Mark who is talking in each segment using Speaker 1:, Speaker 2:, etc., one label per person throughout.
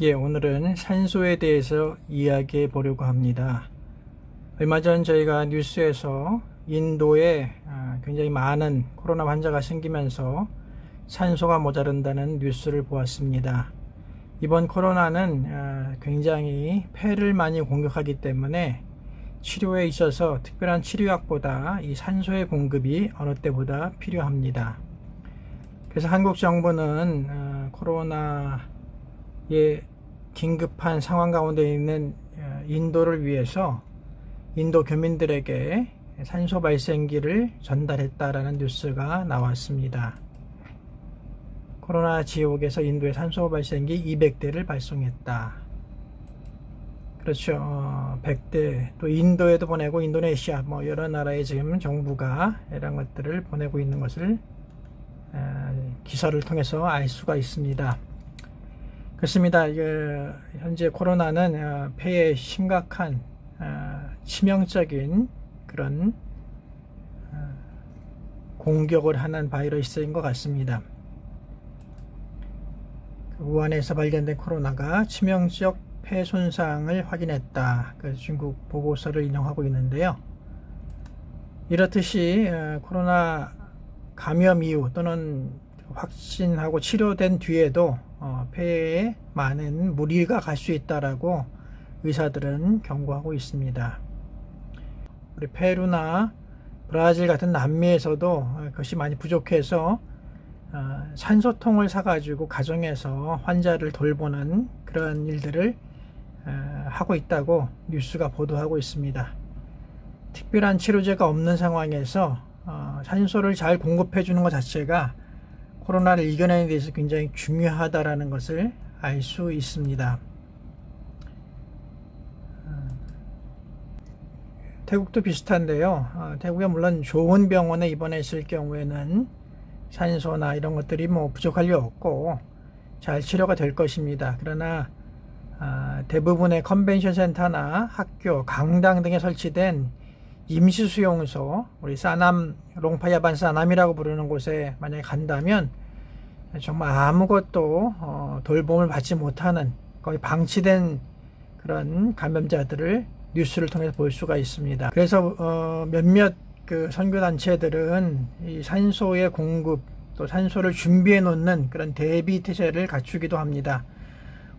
Speaker 1: 예, 오늘은 산소에 대해서 이야기해 보려고 합니다. 얼마 전 저희가 뉴스에서 인도에 굉장히 많은 코로나 환자가 생기면서 산소가 모자란다는 뉴스를 보았습니다. 이번 코로나는 굉장히 폐를 많이 공격하기 때문에 치료에 있어서 특별한 치료약보다 이 산소의 공급이 어느 때보다 필요합니다. 그래서 한국 정부는 코로나의 긴급한 상황 가운데 있는 인도를 위해서 인도 교민들에게 산소 발생기를 전달했다라는 뉴스가 나왔습니다. 코로나 지역에서 인도에 산소 발생기 200대를 발송했다. 그렇죠. 100대 또 인도에도 보내고 인도네시아 여러 나라에 지금 정부가 이런 것들을 보내고 있는 것을 기사를 통해서 알 수가 있습니다. 그렇습니다. 현재 코로나는 폐에 심각한 치명적인 그런 공격을 하는 바이러스인 것 같습니다. 우한에서 발견된 코로나가 치명적 폐 손상을 확인했다. 그 중국 보고서를 인용하고 있는데요. 이렇듯이 코로나 감염 이후 또는 확진하고 치료된 뒤에도 폐에 많은 무리가 갈 수 있다라고 의사들은 경고하고 있습니다. 우리 페루나 브라질 같은 남미에서도 그것이 많이 부족해서 산소통을 사가지고 가정에서 환자를 돌보는 그런 일들을 하고 있다고 뉴스가 보도하고 있습니다. 특별한 치료제가 없는 상황에서 산소를 잘 공급해 주는 것 자체가 코로나를 이겨내는 데 있어서 굉장히 중요하다라는 것을 알 수 있습니다. 태국도 비슷한데요. 태국에 물론 좋은 병원에 입원했을 경우에는 산소나 이런 것들이 부족할 리 없고 잘 치료가 될 것입니다. 그러나 대부분의 컨벤션 센터나 학교, 강당 등에 설치된 임시수용소, 우리 사남, 롱파야반 사남이라고 부르는 곳에 만약에 간다면 정말 아무것도 돌봄을 받지 못하는 거의 방치된 그런 감염자들을 뉴스를 통해서 볼 수가 있습니다. 그래서 몇몇 그 선교단체들은 이 산소의 공급, 또 산소를 준비해 놓는 그런 대비 태세를 갖추기도 합니다.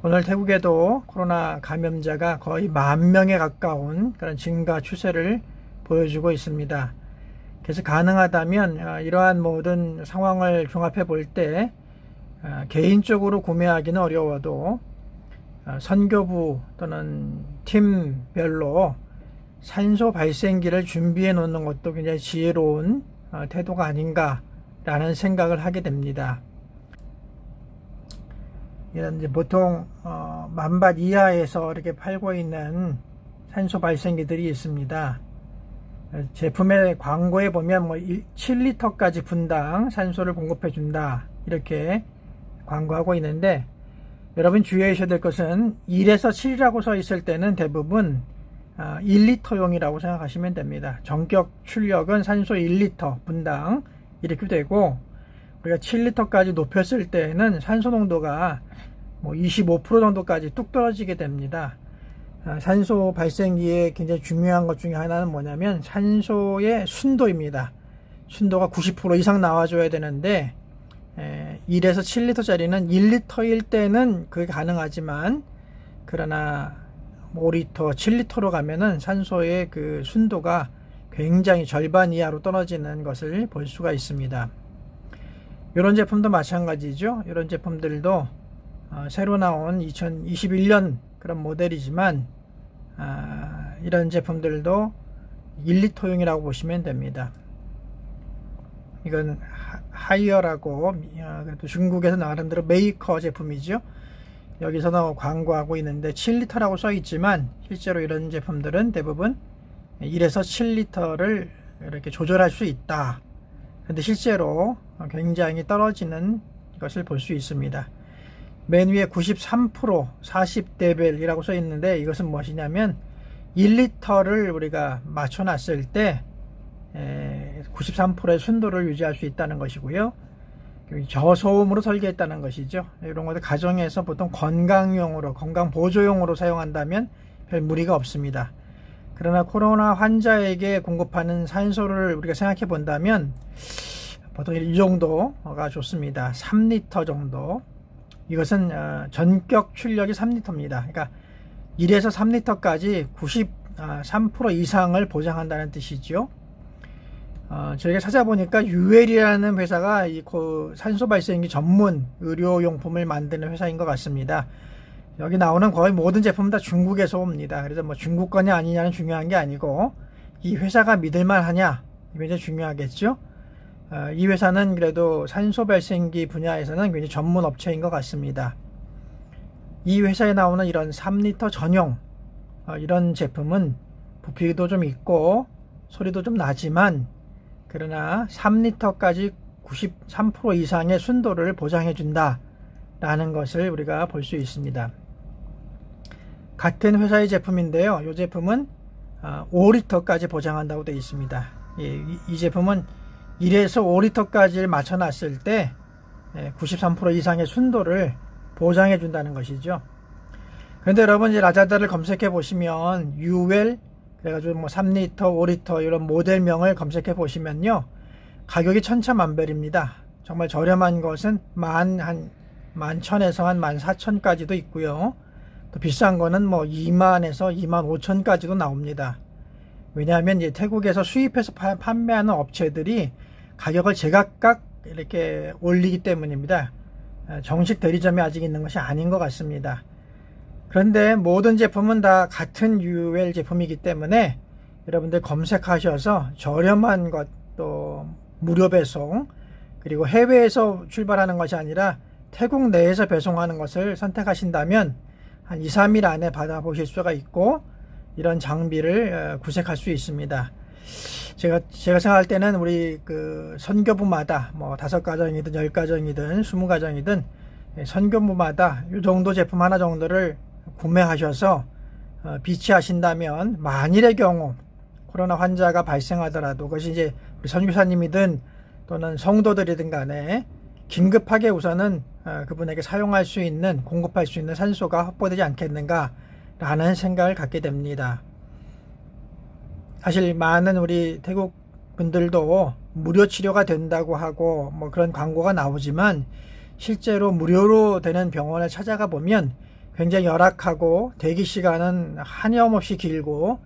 Speaker 1: 오늘 태국에도 코로나 감염자가 거의 10,000명에 가까운 그런 증가 추세를 보여주고 있습니다. 그래서 가능하다면 이러한 모든 상황을 종합해 볼 때 개인적으로 구매하기는 어려워도 선교부 또는 팀별로 산소 발생기를 준비해 놓는 것도 굉장히 지혜로운 태도가 아닌가라는 생각을 하게 됩니다. 이런 이제 보통 10,000바 이하에서 이렇게 팔고 있는 산소 발생기들이 있습니다. 제품의 광고에 보면 7리터까지 분당 산소를 공급해 준다 이렇게 광고하고 있는데, 여러분 주의하셔야 될 것은 1에서 7이라고 써 있을 때는 대부분 1리터용이라고 생각하시면 됩니다. 전격 출력은 산소 1리터 분당 이렇게 되고, 우리가 7리터까지 높였을 때는 산소 농도가 25% 정도까지 뚝 떨어지게 됩니다. 산소 발생기에 굉장히 중요한 것 중에 하나는 뭐냐면 산소의 순도입니다. 순도가 90% 이상 나와줘야 되는데 1에서 7리터짜리는 1리터일 때는 그게 가능하지만, 그러나 5리터, 7리터로 가면은 산소의 그 순도가 굉장히 절반 이하로 떨어지는 것을 볼 수가 있습니다. 이런 제품도 마찬가지죠. 이런 제품들도 새로 나온 2021년 그런 모델이지만 이런 제품들도 1리터용이라고 보시면 됩니다. 이건 하이어라고 그래도 중국에서 나름대로 메이커 제품이죠. 여기서도 광고하고 있는데 7리터라고 써 있지만 실제로 이런 제품들은 대부분 1에서 7리터를 이렇게 조절할 수 있다. 그런데 실제로 굉장히 떨어지는 것을 볼 수 있습니다. 맨 위에 93% 40데벨이라고 써 있는데, 이것은 무엇이냐면 1리터를 우리가 맞춰 놨을 때 93%의 순도를 유지할 수 있다는 것이고요. 저소음으로 설계했다는 것이죠. 이런 것들 가정에서 보통 건강용으로, 건강 보조용으로 사용한다면 별 무리가 없습니다. 그러나 코로나 환자에게 공급하는 산소를 우리가 생각해 본다면 보통 이 정도가 좋습니다. 3리터 정도. 이것은 전격 출력이 3리터입니다. 그러니까 1에서 3리터까지 93% 이상을 보장한다는 뜻이죠. 저희가 찾아보니까 UL이라는 회사가 이 산소 발생기 전문 의료용품을 만드는 회사인 것 같습니다. 여기 나오는 거의 모든 제품은 다 중국에서 옵니다. 그래서 뭐 중국 거냐 아니냐는 중요한 게 아니고 이 회사가 믿을만 하냐, 이게 굉장히 중요하겠죠. 이 회사는 그래도 산소 발생기 분야에서는 굉장히 전문 업체인 것 같습니다. 이 회사에 나오는 이런 3리터 전용 이런 제품은 부피도 좀 있고 소리도 좀 나지만, 그러나 3리터까지 93% 이상의 순도를 보장해 준다 라는 것을 우리가 볼 수 있습니다. 같은 회사의 제품인데요, 이 제품은 5리터까지 보장한다고 되어 있습니다. 이 제품은 1에서 5리터까지를 맞춰 놨을 때 93% 이상의 순도를 보장해 준다는 것이죠. 그런데 여러분, 이제 라자다를 검색해 보시면 UL 그래가지고 뭐 3리터, 5리터 이런 모델명을 검색해 보시면요, 가격이 천차만별입니다. 정말 저렴한 것은 한 11,000에서 한 14,000까지도 있고요. 또 비싼 거는 뭐 20,000에서 25,000까지도 나옵니다. 왜냐하면 이제 태국에서 수입해서 판매하는 업체들이 가격을 제각각 이렇게 올리기 때문입니다. 정식 대리점이 아직 있는 것이 아닌 것 같습니다. 그런데 모든 제품은 다 같은 UL 제품이기 때문에 여러분들 검색하셔서 저렴한 것, 또 무료 배송, 그리고 해외에서 출발하는 것이 아니라 태국 내에서 배송하는 것을 선택하신다면 한 2, 3일 안에 받아보실 수가 있고, 이런 장비를 구색할 수 있습니다. 제가 생각할 때는 우리 그 선교부마다 뭐 5가정이든 10가정이든 20가정이든 선교부마다 이 정도 제품 하나 정도를 구매하셔서 비치하신다면, 만일의 경우 코로나 환자가 발생하더라도, 그것이 이제 우리 선교사님이든 또는 성도들이든 간에 긴급하게 우선은 그분에게 사용할 수 있는, 공급할 수 있는 산소가 확보되지 않겠는가 라는 생각을 갖게 됩니다. 사실 많은 우리 태국 분들도 무료 치료가 된다고 하고 뭐 그런 광고가 나오지만, 실제로 무료로 되는 병원에 찾아가 보면 굉장히 열악하고 대기 시간은 한염없이 길고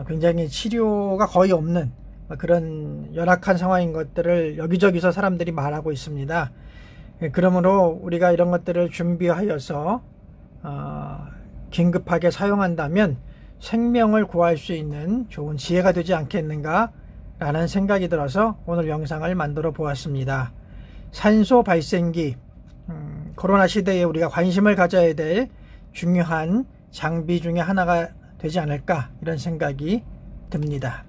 Speaker 1: 굉장히 치료가 거의 없는 그런 열악한 상황인 것들을 여기저기서 사람들이 말하고 있습니다. 그러므로 우리가 이런 것들을 준비하여서 긴급하게 사용한다면 생명을 구할 수 있는 좋은 지혜가 되지 않겠는가 라는 생각이 들어서 오늘 영상을 만들어 보았습니다. 산소 발생기, 코로나 시대에 우리가 관심을 가져야 될 중요한 장비 중에 하나가 되지 않을까, 이런 생각이 듭니다.